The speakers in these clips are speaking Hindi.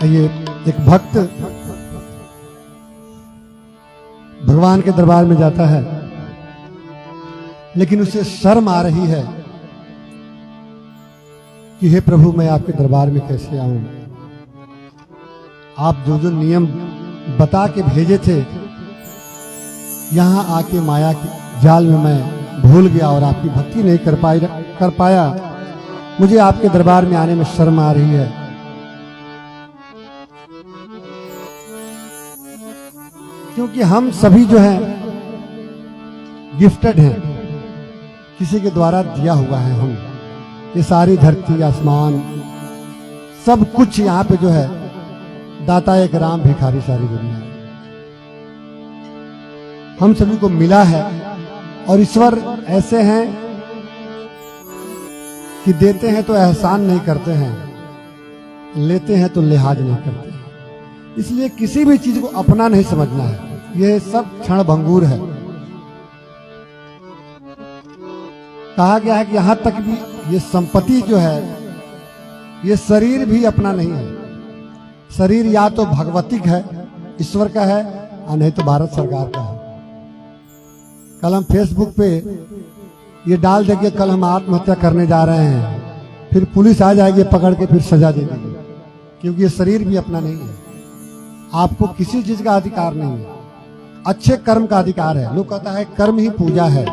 ये एक भक्त भगवान के दरबार में जाता है, लेकिन उसे शर्म आ रही है कि हे प्रभु, मैं आपके दरबार में कैसे आऊं। आप जो जो नियम बता के भेजे थे, यहां आके माया के जाल में मैं भूल गया और आपकी भक्ति नहीं कर पाया। मुझे आपके दरबार में आने में शर्म आ रही है। क्योंकि हम सभी जो हैं गिफ्टेड हैं, किसी के द्वारा दिया हुआ है। हम ये सारी धरती आसमान सब कुछ यहाँ पे जो है दाता एक राम भिखारी सारी दुनिया हम सभी को मिला है। और ईश्वर ऐसे हैं कि देते हैं तो एहसान नहीं करते हैं, लेते हैं तो लिहाज नहीं करते हैं। इसलिए किसी भी चीज को अपना नहीं समझना है, यह सब क्षण भंगुर है। कहा गया है कि यहां तक भी ये संपत्ति जो है, ये शरीर भी अपना नहीं है। शरीर या तो भगवतिक है, ईश्वर का है, और नहीं तो भारत सरकार का है। कल हम फेसबुक पे ये डाल देंगे कल हम आत्महत्या करने जा रहे हैं, फिर पुलिस आ जाएगी पकड़ के, फिर सजा दे देगी, क्योंकि ये शरीर भी अपना नहीं है। आपको किसी चीज का अधिकार नहीं है, अच्छे कर्म का अधिकार है। लोग कहता है कर्म ही पूजा है,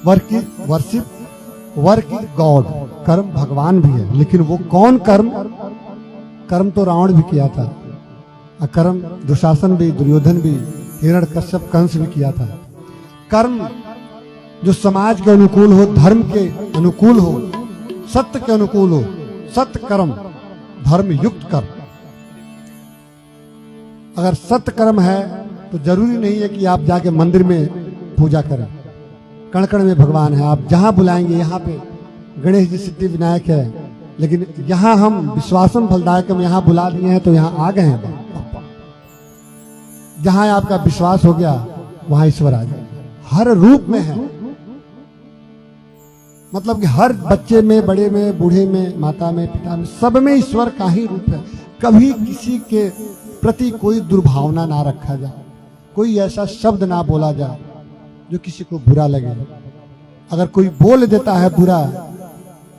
वर्क इज गॉड, कर्म भगवान भी है। लेकिन वो कौन कर्म? कर्म तो रावण भी किया था, कर्म दुशासन भी, दुर्योधन भी, हिरण्यकश्यप, कंस भी किया था। कर्म जो समाज के अनुकूल हो, धर्म के अनुकूल हो, सत्य के अनुकूल हो, सत्य कर्म, धर्म युक्त कर्म। अगर सत्य कर्म है तो जरूरी नहीं है कि आप जाके मंदिर में पूजा करें। कण कण में भगवान है, आप जहां बुलाएंगे। यहाँ पे गणेश जी सिद्धि विनायक है, लेकिन यहाँ हम विश्वासम फलदायक हम यहाँ बुला दिए हैं तो यहाँ आ गए हैं। जहां आपका विश्वास हो गया वहां ईश्वर आ जाए, हर रूप में है। मतलब कि हर बच्चे में, बड़े में, बूढ़े में, माता में, पिता में, सब में ईश्वर का ही रूप है। कभी किसी के प्रति कोई दुर्भावना ना रखा जाए, कोई ऐसा शब्द ना बोला जाए जो किसी को बुरा लगे। अगर कोई बोल देता है बुरा,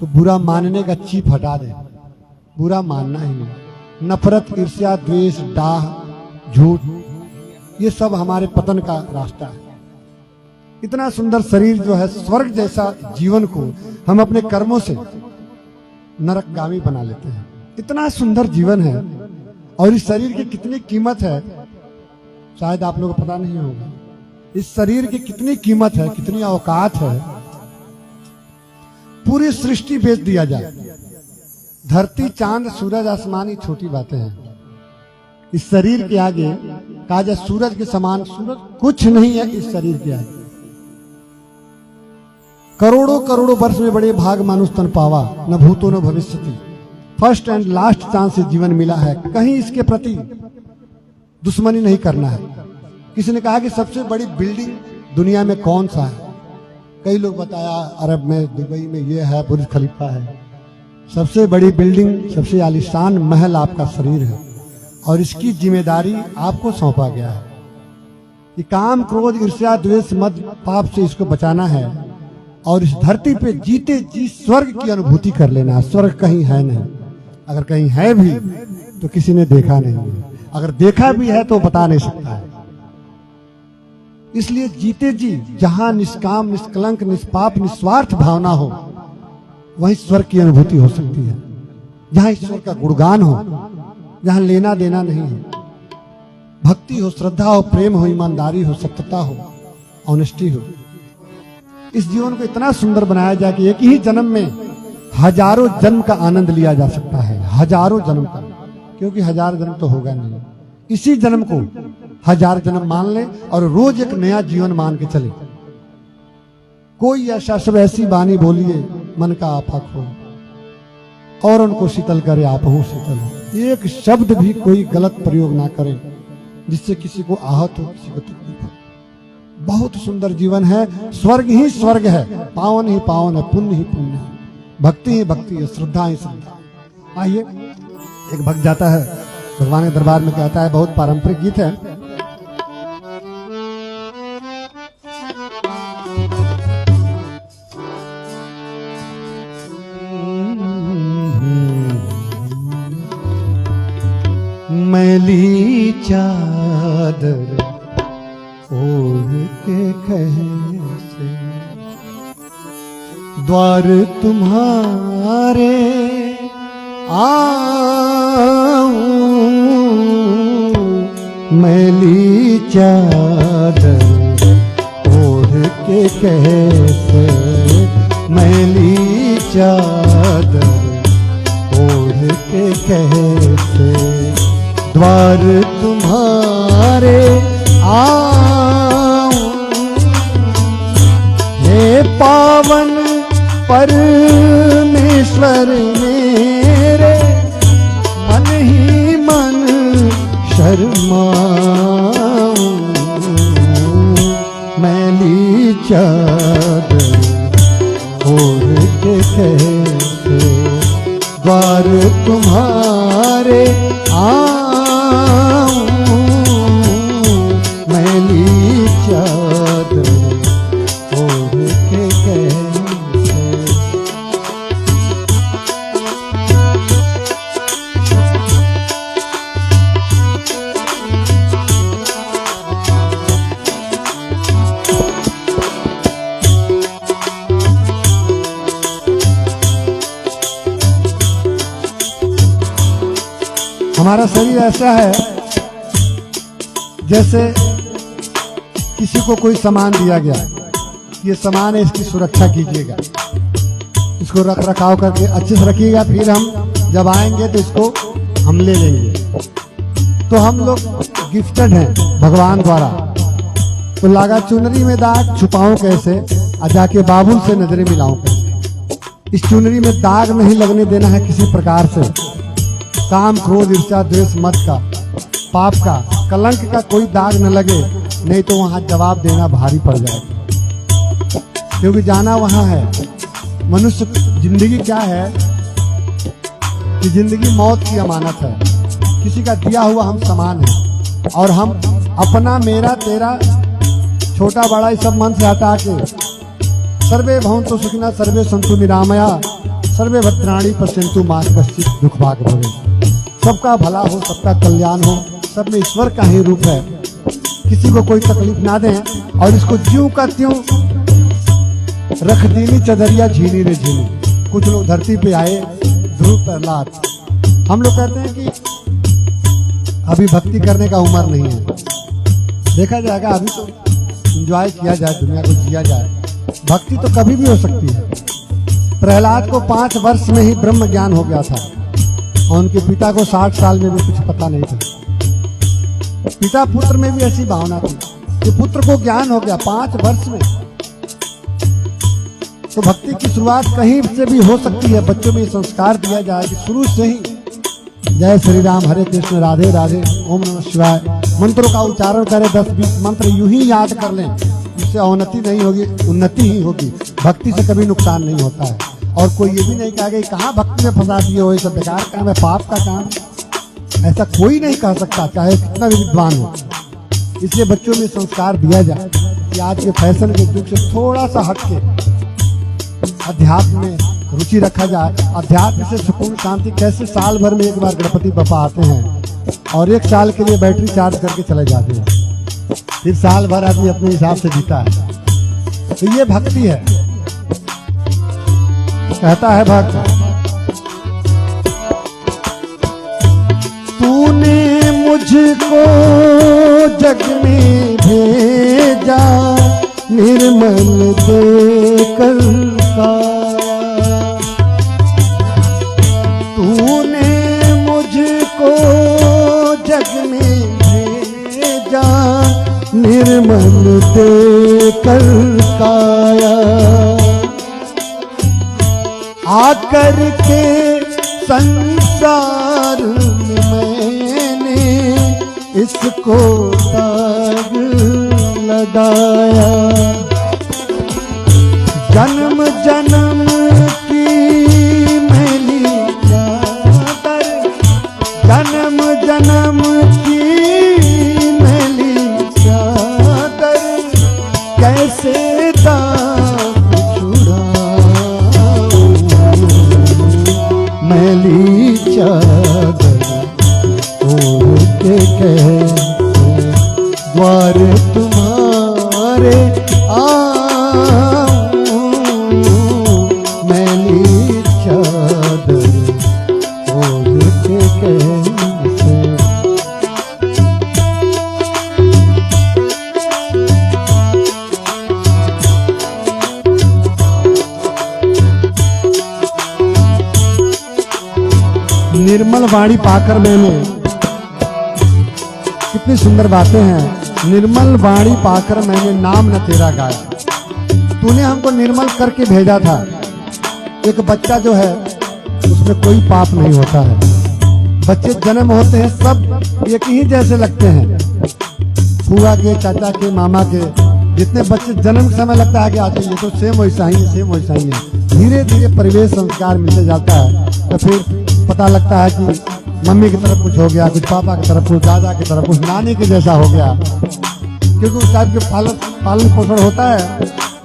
तो बुरा मानने का चीप हटा दे, बुरा मानना ही नहीं। नफरत, ईर्ष्या, द्वेष, डाह, झूठ, ये सब हमारे पतन का रास्ता है। इतना सुंदर शरीर जो है, स्वर्ग जैसा जीवन को हम अपने कर्मों से नरकगामी बना लेते हैं। इतना सुंदर जीवन है, और इस शरीर की कितनी कीमत है शायद आप लोगों को पता नहीं होगा। इस शरीर की कितनी कीमत है, कितनी औकात है। पूरी सृष्टि बेच दिया जाए, धरती, चांद, सूरज, आसमान, ये छोटी बातें हैं इस शरीर के आगे। कहा जाए सूरज के समान, सूरज कुछ नहीं है इस शरीर के आगे। करोड़ों करोड़ों वर्ष में बड़े भाग मानुष तन पावा, न भूतो न भविष्यति। फर्स्ट एंड लास्ट चांस से जीवन मिला है, कहीं इसके प्रति दुश्मनी नहीं करना है। किसी ने कहा कि सबसे बड़ी बिल्डिंग दुनिया में कौन सा है? कई लोग बताया अरब में, दुबई में ये है, बुर्ज खलीफा है। सबसे बड़ी बिल्डिंग, सबसे आलीशान महल आपका शरीर है, और इसकी जिम्मेदारी आपको सौंपा गया है कि काम, क्रोध, ईर्ष्या, द्वेष, मद, पाप से इसको बचाना है, और इस धरती पे जीते जी स्वर्ग की अनुभूति कर लेना। स्वर्ग कहीं है नहीं, अगर कहीं है भी तो किसी ने देखा नहीं है, अगर देखा भी है तो बता नहीं सकता है। इसलिए जीते जी जहां निष्काम, निष्कलंक, निष्पाप, निस्वार्थ भावना हो, वहीं स्वर्ग की अनुभूति हो सकती है। जहां ईश्वर का गुणगान हो, जहां लेना देना नहीं हो, भक्ति हो, श्रद्धा हो, प्रेम हो, ईमानदारी हो, सत्यता हो, ऑनेस्टी हो। इस जीवन को इतना सुंदर बनाया जाए कि एक ही जन्म में हजारों जन्म का आनंद लिया जा सकता है, हजारों जन्म का, क्योंकि हजार जन्म तो होगा नहीं। इसी जन्म को हजार जन्म मान ले और रोज एक नया जीवन मान के चले। कोई ऐसा सब ऐसी बानी बोलिए मन का आपा खो, और उनको शीतल करे आप हो शीतल हो। एक शब्द भी कोई गलत प्रयोग ना करें जिससे किसी को आहत हो, किसी को तकलीफ हो। बहुत सुंदर जीवन है, स्वर्ग ही स्वर्ग है, पावन ही पावन है, पुण्य ही पुण्य है, भक्ति ही भक्ति है, श्रद्धा ही श्रद्धा। आइए एक भक्त जाता है भगवान के दरबार में, कहता है, बहुत पारंपरिक गीत है। मैली चादर ओढ़ के कैसे द्वार तुम्हारे मैली चादर ओढ़ के कैसे, मैली चादर ओढ़ के कैसे द्वार तुम्हारे हे पावन परमेश्वर मेरे, मन ही मन शर्माऊं, मैली चादर ओढ़ के कैसे द्वार तुम्हारे मैली चादर ओढ़ के कैसे। हमारा शरीर ऐसा है जैसे किसी को कोई सामान दिया गया, ये सामान है, इसकी सुरक्षा कीजिएगा, इसको रख रखाव करके अच्छे से रखिएगा, फिर हम जब आएंगे तो इसको हम ले लेंगे। तो हम लोग गिफ्टेड हैं भगवान द्वारा, तो लागा चुनरी में दाग छुपाऊं कैसे, और जाके बाबुल से नजरें मिलाऊं कैसे। इस चुनरी में दाग नहीं लगने देना है किसी प्रकार से, काम क्रोध ईर्ष्या द्वेष मत का, पाप का, कलंक का कोई दाग न लगे, नहीं तो वहां जवाब देना भारी पड़ जाएगा, क्योंकि जाना वहां है। मनुष्य जिंदगी क्या है कि जिंदगी मौत की अमानत है, किसी का दिया हुआ हम समान है, और हम अपना मेरा तेरा छोटा बड़ा इस सब मन से हटा के सर्वे भवन्तु सुखिनः सर्वे सन्तु निरामया सर्वे भद्राणि पश्यन्तु मा कश्चित् दुःख भाग् भवेत्। सबका भला हो, सबका कल्याण हो, सब में ईश्वर का ही रूप है, किसी को कोई तकलीफ ना दें, और इसको ज्यों का त्यों रख दीनी चदरिया झीनी रे झीनी। कुछ लोग धरती पे आए, ध्रुव प्रहलाद, हम लोग कहते हैं कि अभी भक्ति करने का उम्र नहीं है, देखा जाएगा, अभी तो एंजॉय किया जाए, दुनिया को जिया जाए, भक्ति तो कभी भी हो सकती है। प्रहलाद को 5 वर्ष में ही ब्रह्म ज्ञान हो गया था, और उनके पिता को 60 साल में भी कुछ पता नहीं था। पिता पुत्र में भी ऐसी भावना थी कि पुत्र को ज्ञान हो गया 5 वर्ष में। तो भक्ति की शुरुआत कहीं से भी हो सकती है, बच्चों में संस्कार दिया जाए कि शुरू से ही जय श्री राम, हरे कृष्ण, राधे राधे, ओम नमः शिवाय मंत्रों का उच्चारण करें, 10-20 मंत्र यूं ही याद कर लें, इससे अवनति नहीं होगी, उन्नति ही होगी। भक्ति से कभी नुकसान नहीं होता है। और कोई ये भी नहीं कहा कि कहाँ भक्ति में फंसा दिए हो, ये सब बेकार काम है, पाप का काम, ऐसा कोई नहीं कह सकता, चाहे कितना भी विद्वान हो। इसलिए बच्चों में संस्कार दिया जाए कि आज के फैशन के युग से थोड़ा सा हट के अध्यात्म में रुचि रखा जाए। अध्यात्म से सुकून शांति कैसे, साल भर में एक बार गणपति बप्पा आते हैं और 1 साल के लिए बैटरी चार्ज करके चले जाते हैं, फिर साल भर आदमी अपने हिसाब से जीता है। तो ये भक्ति है। कहता है भक्त, तूने मुझको जग में भेजा निर्मल देकर काया, तूने मुझको जग में भेजा निर्मल देकर काया, आकर के संसार में मैंने इसको दाग लगाया, जन्म जन्म की मैली चादर मैली चादर ओढ़ के कैसे द्वार तुम्हारे आऊं, मैली चादर ओढ़ के कैसे। निर्मल वाणी पाकर मैंने, कितनी सुंदर बातें हैं। निर्मल वाणी पाकर मैंने नाम न तेरा गाया। तूने हमको निर्मल करके भेजा था। एक बच्चा जो है उसमें कोई पाप नहीं होता है। बच्चे जन्म होते हैं सब एक ही जैसे लगते हैं। फूआ के, चाचा के, मामा के, जितने बच्चे जन्म के समय लगता है कि आते ये तो सेम वैसा ही है, सेम वैसा ही है। धीरे धीरे परिवेश संस्कार मिलते जाता है तो फिर पता लगता है कि मम्मी की तरफ कुछ हो गया, कुछ पापा की तरफ, कुछ दादा की तरफ, कुछ नानी के जैसा हो गया, क्योंकि उस टाइप के पालन पोषण होता है।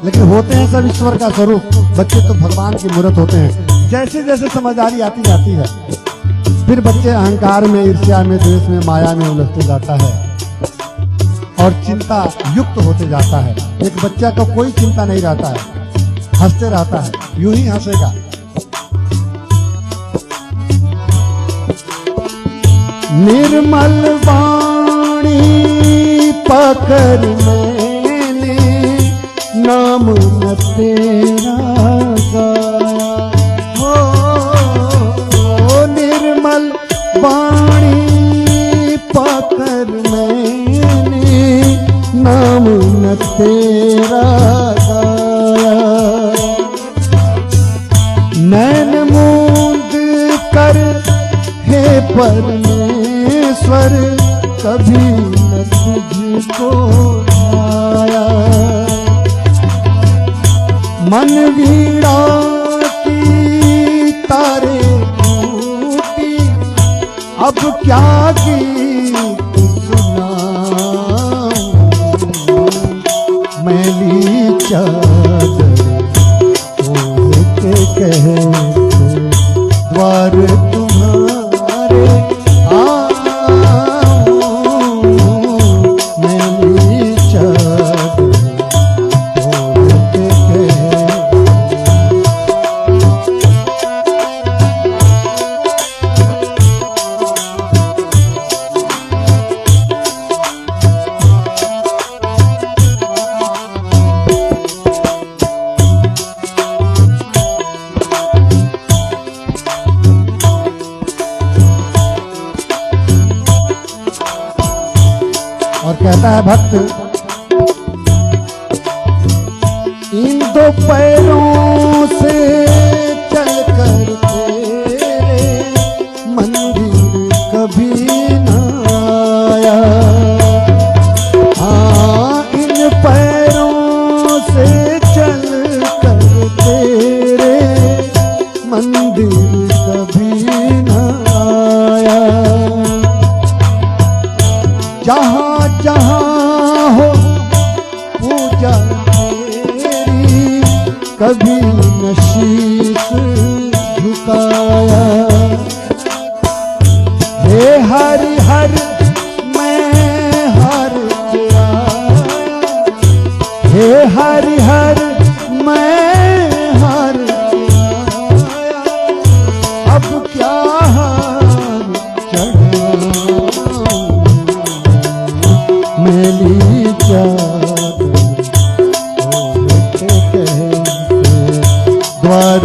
लेकिन होते हैं सब ईश्वर का स्वरूप। बच्चे तो भगवान की मूर्त होते हैं। जैसे जैसे समझदारी आती जाती है फिर बच्चे अहंकार में, ईर्ष्या में, द्वेष में, माया में उलझते जाता है और चिंता युक्त होते जाता है। एक बच्चा को कोई चिंता नहीं रहता है, हंसते रहता है, यूं ही हंसेगा। निर्मल वाणी पकड़ मैंने नाम न तेरा गाया। हो निर्मल वाणी पकड़ मैंने नाम न तेरा गाया। नैन मूंद कर हे परमेश्वर कभी न तुझको आया। मन वीणा की तारे टूटी अब क्या गीत सुनाऊं। मैली चादर ओढ़ के कहते द्वार तुम्हारे आऊं, मैली चादर ओढ़ के कहते। और कहता है भक्त, इन दो पैरों से चलकर तेरे मंदिर कभी न आया। हाँ इन पैरों से चलकर तेरे मंदिर कभी न आया। जहाँ जहाँ हो पूजा तेरी कभी न शीश झुकाया। हे हरि हर मैं हर तेरा, हे हरि हर मैं हर तेरा। अब क्या हार चढ़ाऊं, मैली चादर ओढ़ के कहते द्वार